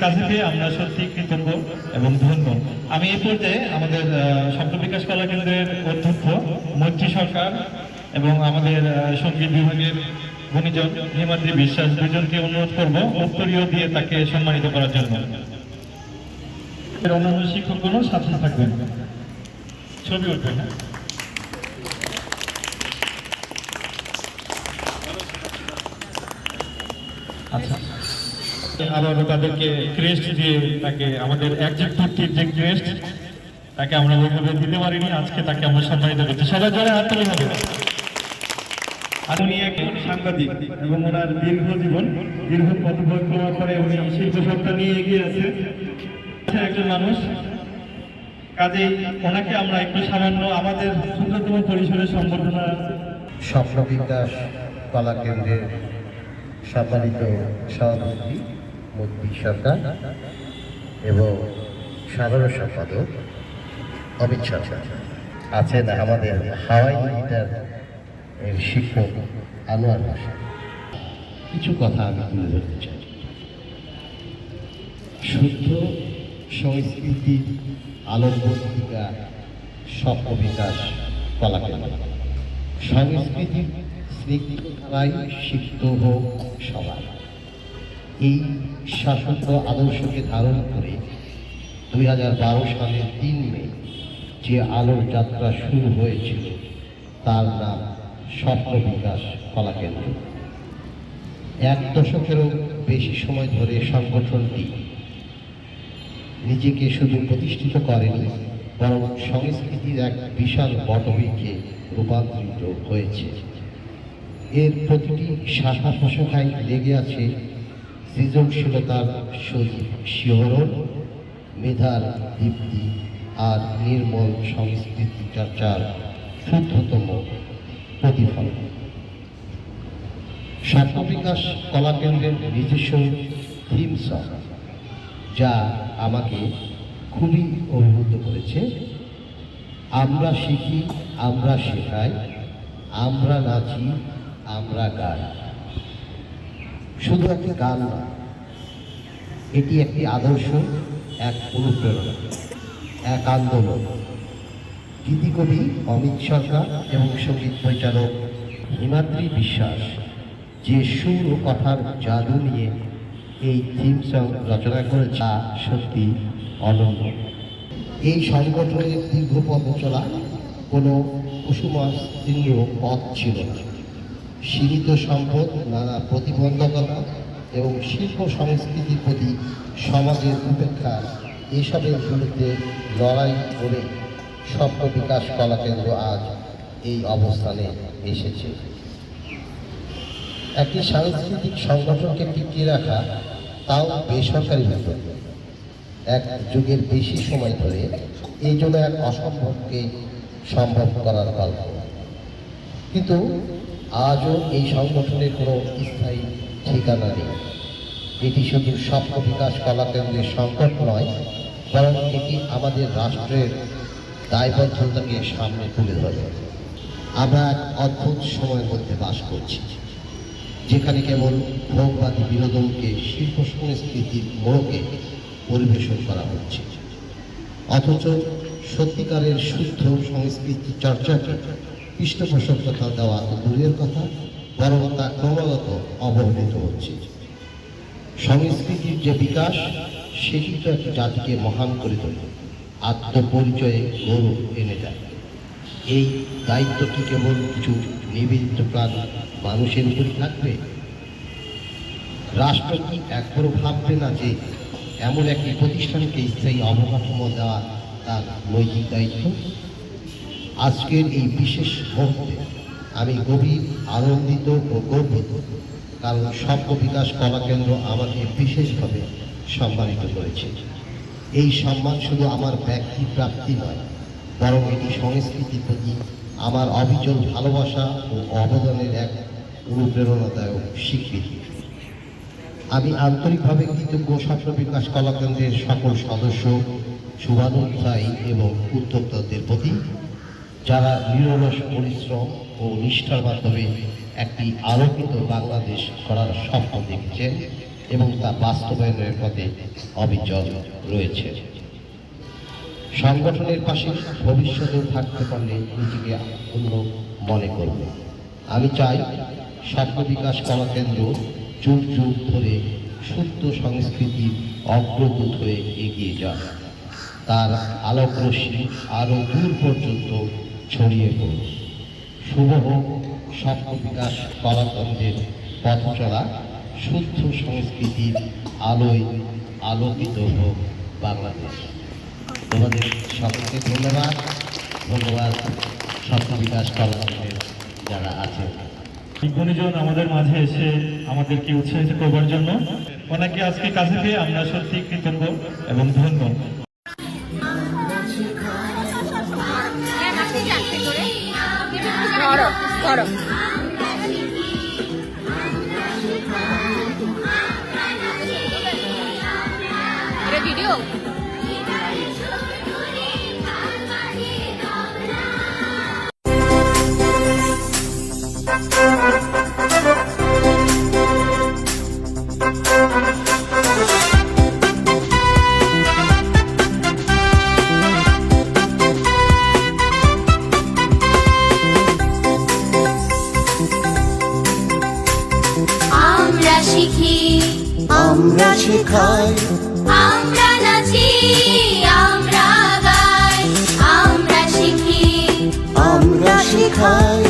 কাছে পেয়ে আমরা সত্যি কৃতজ্ঞ এবং ধন্য। আমি এই পর্যায়ে আমাদের শব্দ বিকাশ কলা কেন্দ্রের অধ্যক্ষ মৈত্রী সরকার এবং আমাদের সঙ্গীত বিভাগের গুণীজন হিমাদ্রি বিশ্বাস দুজনকে অনুরোধ করবো উত্তরীয় দিয়ে তাকে সম্মানিত করার জন্য। অন্যান্য শিক্ষকগণও সাথে থাকবেন, ছবি উঠবে না। আচ্ছা, আবারও তাদেরকে ক্রেস্ট দিয়ে তাকে আমাদের একজেক্টিভ যে ক্রেস্ট তাকে আমরা ওইভাবে দিতে পারিনি, আজকে তাকে আমরা সম্মানিত করছি। সবাই জোরে হাততালি হবে। আর উনি একজন সাংবাদিক এবং ওনার দীর্ঘ জীবন, দীর্ঘ পথ পরিক্রমা করে উনি শিল্প সত্তা নিয়ে এগিয়ে আছে একজন মানুষ। কাজেই ওনাকে আমরা একটু সামান্য আমাদের ক্ষুদ্রতম পরিসরে সম্বর্ধনা। স্বপ্ন বিকাশ কলা কেন্দ্রের সম্মানিত সভাপতি মৈত্রী সরকার এবং সাধারণ সম্পাদক অমিত সরকার আছেন, আমাদের হাওয়াই মিটার এর শিক্ষক আনোয়ার হোসেন। কিছু কথা আমি তুলে ধরতে চাই। শুদ্ধ সংস্কৃতির আলোকবর্তিকা স্বপ্ন বিকাশ কলা কেন্দ্র। সংস্কৃতির স্নিগ্ধতায় সিক্ত হোক সবাই, এই শাশ্বত আদর্শকে ধারণ করে 2012 সালের 3 মে যে আলোর যাত্রা শুরু হয়েছিল তার নাম স্বপ্ন বিকাশ কলা কেন্দ্র। 1 দশকেরও বেশি সময় ধরে সংগঠনটি নিজেকে শুধু প্রতিষ্ঠিত করেনি, বরং সংস্কৃতির এক বিশাল বটবৃক্ষে রূপান্তরিত হয়েছে। এর প্রতিটি শাখা প্রশাখায় লেগে আছে সৃজনশীলতার শিহরণ, মেধার দীপ্তি আর নির্মল সংস্কৃতি চর্চার শুদ্ধতম প্রতিফলন। স্বপ্ন বিকাশ কলা কেন্দ্রের নিজস্ব থিম সং, যা আমাকে খুবই অভিভূত করেছে। আমরা শিখি, আমরা শেখাই, আমরা নাচি, আমরা গাই। শুধু একটি গান না, এটি একটি আদর্শ, এক অনুপ্রেরণা, এক আন্দোলন। গীতিকবি অমিত সরকার এবং সঙ্গীত পরিচালক হিমাদ্রি বিশ্বাস যে সুর ও কথার জাদু নিয়ে এই থিম সং রচনা করে, তা সত্যি অনন্য। এই সংগঠনের দীর্ঘ পথ চলা কোনো কুসুমাস্তীর্ণ পথ ছিল না। সীমিত সম্পদ, নানা প্রতিবন্ধকতা এবং শিল্প সংস্কৃতির প্রতি সমাজের উপেক্ষা, এসবের বিরুদ্ধে লড়াই করে স্বপ্ন বিকাশ কলা কেন্দ্র আজ এই অবস্থানে এসেছে। একটি সাংস্কৃতিক সংগঠনকে টিকিয়ে রাখা, তাও বেসরকারিভাবে, 1 যুগের বেশি সময় ধরে, এই জন্য এক অসম্ভবকে সম্ভব করার গল্প। কিন্তু আজও এই সংগঠনের কোনো স্থায়ী ঠিকানা নেই। এটি শুধু স্বপ্ন বিকাশ কলা কেন্দ্রের সংকট নয়, বরং এটি আমাদের রাষ্ট্রের দায়বদ্ধতাকে সামনে তুলে ধরে। আমরা এক অদ্ভুত সময়ের মধ্যে বাস করছি, যেখানে কেবল ভোগবাদী বিনোদনকে শিল্প সংস্কৃতির মোড়কে পরিবেশন করা হচ্ছে, অথচ সত্যিকারের শুদ্ধ সংস্কৃতি চর্চাকে পৃষ্ঠপোষকতা দেওয়া তো দূরের কথা, বরং তা ক্রমাগত অবহেলিত হচ্ছে। সংস্কৃতির যে বিকাশ, সেটি তো এক জাতিকে মহান করে তোলে, আত্মপরিচয়ে গৌরব এনে দেয়। এই দায়িত্বটি কেবল কিছু নিবেদিত প্রাণ মানুষের উপরই থাকবে? রাষ্ট্র কি একবারও ভাববে না যে এমন একটি প্রতিষ্ঠানকে স্থায়ী অবকাঠামো দেওয়া তার নৈতিক দায়িত্ব? আজকের এই বিশেষ মুহূর্তে আমি গভীর আনন্দিত ও গর্বিত, কারণ স্বপ্ন বিকাশ কলা কেন্দ্র আমাকে বিশেষভাবে সম্মানিত করেছে। এই সম্মান শুধু আমার ব্যক্তি প্রাপ্তি নয়, বরং এটি সংস্কৃতির প্রতি আমার অবিচল ভালোবাসা ও অবদানের এক অনুপ্রেরণাদায়ক স্বীকৃতি। আমি আন্তরিকভাবে কৃতজ্ঞ স্বপ্ন বিকাশ কলা কেন্দ্রের সকল সদস্য, শুভানুধ্যায়ী এবং উদ্যোক্তাদের প্রতি, যারা নিরলস পরিশ্রম ও নিষ্ঠার মাধ্যমে একটি আলোকিত বাংলাদেশ করার স্বপ্ন দেখছেন। এবং তা বাস্তবায়নের পথে অবিচল রয়েছে। সংগঠনের পাশে ভবিষ্যতেও থাকতে পারলে নিজেকে অন্য মনে করব। আমি চাই স্বপ্ন বিকাশ কলা কেন্দ্র যুগ যুগ ধরে শুদ্ধ সংস্কৃতির অগ্রদূত হয়ে এগিয়ে যান, তার আলোক রশ্মি আরও দূর পর্যন্ত ছড়িয়ে পড়ুক। শুভ হোক স্বপ্ন বিকাশ কলা কেন্দ্রের পথচলা, শুদ্ধ সংস্কৃতির আলোয় আলোকিত হোক বাংলাদেশ। তোমাদের সকলকে ধন্যবাদ। ধন্যবাদ স্বপ্ন বিকাশ কলা কেন্দ্রের যারা আছেন। গুণীজন আমাদের মাঝে এসে আমাদেরকে উৎসাহিত করবার জন্য ওনাকে আজকে কাছে পেয়ে আমরা সত্যি কৃতজ্ঞ এবং ধন্য। ধরো ধরো এটা ভিডিও আমরা শিখি, আমরা শেখাই, আমরা নাচি, আমরা গাই, আমরা শিখি, আমরা শেখাই,